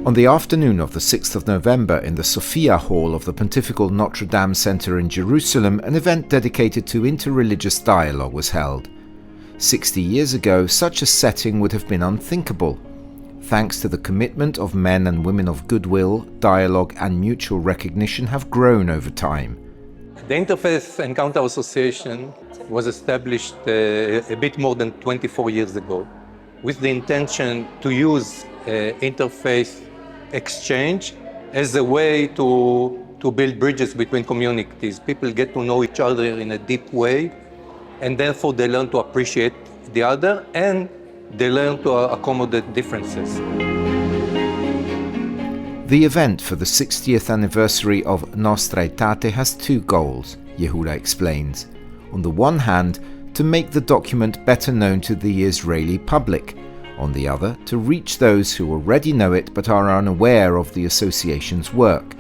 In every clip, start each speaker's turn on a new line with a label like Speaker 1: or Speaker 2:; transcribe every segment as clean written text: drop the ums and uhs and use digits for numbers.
Speaker 1: On the afternoon of the 6th of November in the Sophia Hall of the Pontifical Notre Dame Center in Jerusalem, an event dedicated to interreligious dialogue was held. 60 years ago, such a setting would have been unthinkable. Thanks to the commitment of men and women of goodwill, dialogue and mutual recognition have grown over time.
Speaker 2: The Interfaith Encounter Association was established a bit more than 24 years ago with the intention to use interfaith exchange as a way to build bridges between communities. People get to know each other in a deep way, and therefore they learn to appreciate the other and they learn to accommodate differences.
Speaker 1: The event for the 60th anniversary of Nostra Aetate has two goals, Yehuda explains. On the one hand, to make the document better known to the Israeli public. On the other, to reach those who already know it but are unaware of the association's work.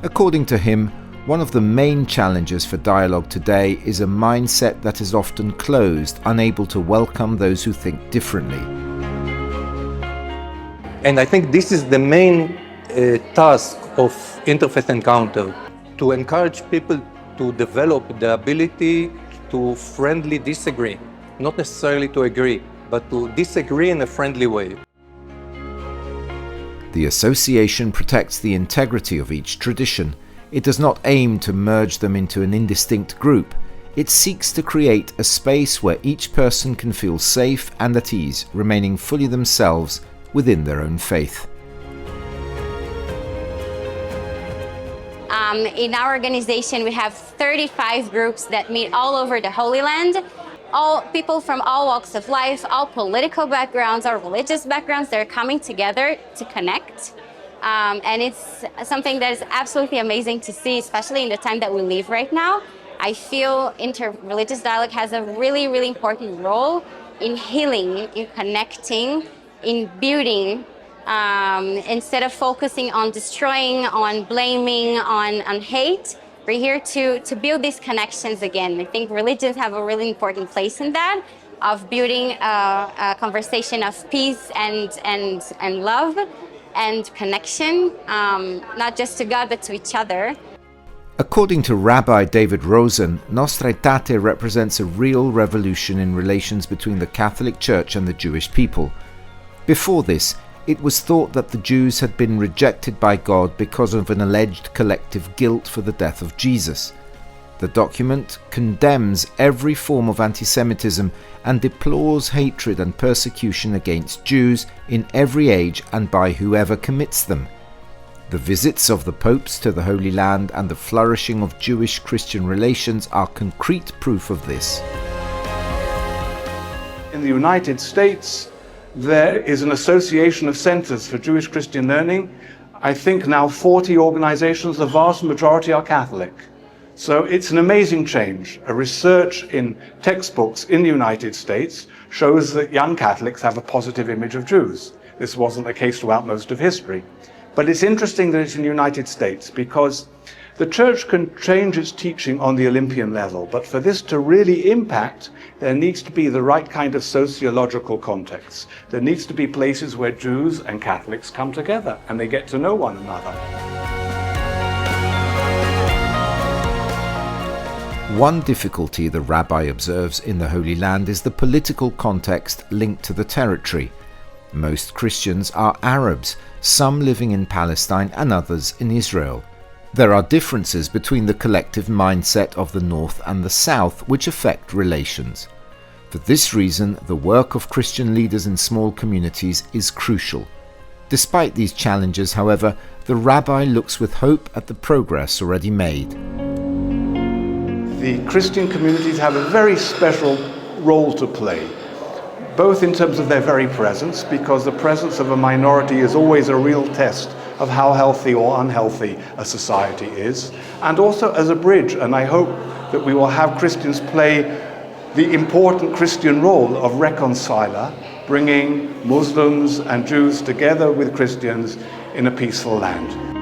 Speaker 1: According to him, one of the main challenges for dialogue today is a mindset that is often closed, unable to welcome those who think differently.
Speaker 2: And I think this is the main task of Interfaith Encounter, to encourage people to develop the ability to friendly disagree, not necessarily to agree, but to disagree in a friendly way.
Speaker 1: The association protects the integrity of each tradition. It does not aim to merge them into an indistinct group. It seeks to create a space where each person can feel safe and at ease, remaining fully themselves within their own faith.
Speaker 3: In our organization, we have 35 groups that meet all over the Holy Land. All people from all walks of life, all political backgrounds, all religious backgrounds, they're coming together to connect. And it's something that is absolutely amazing to see, especially in the time that we live right now. I feel interreligious dialogue has a really, really important role in healing, in connecting, in building, instead of focusing on destroying, on blaming, on hate. We're here to build these connections again. I think religions have a really important place in that, of building a conversation of peace and love and connection, not just to God, but to each other.
Speaker 1: According to Rabbi David Rosen, Nostra Aetate represents a real revolution in relations between the Catholic Church and the Jewish people. Before this, it was thought that the Jews had been rejected by God because of an alleged collective guilt for the death of Jesus. The document condemns every form of anti-Semitism and deplores hatred and persecution against Jews in every age and by whoever commits them. The visits of the popes to the Holy Land and the flourishing of Jewish-Christian relations are concrete proof of this.
Speaker 4: In the United States, there is an association of centers for Jewish Christian learning. I think now 40 organizations, the vast majority are Catholic. So it's an amazing change. A research in textbooks in the United States shows that young Catholics have a positive image of Jews. This wasn't the case throughout most of history. But it's interesting that it's in the United States because the church can change its teaching on the Olympian level, but for this to really impact, there needs to be the right kind of sociological context. There needs to be places where Jews and Catholics come together and they get to know one another.
Speaker 1: One difficulty the rabbi observes in the Holy Land is the political context linked to the territory. Most Christians are Arabs, some living in Palestine and others in Israel. There are differences between the collective mindset of the North and the South which affect relations. For this reason, the work of Christian leaders in small communities is crucial. Despite these challenges, however, the rabbi looks with hope at the progress already made.
Speaker 4: The Christian communities have a very special role to play, both in terms of their very presence, because the presence of a minority is always a real test of how healthy or unhealthy a society is, and also as a bridge. And I hope that we will have Christians play the important Christian role of reconciler, bringing Muslims and Jews together with Christians in a peaceful land.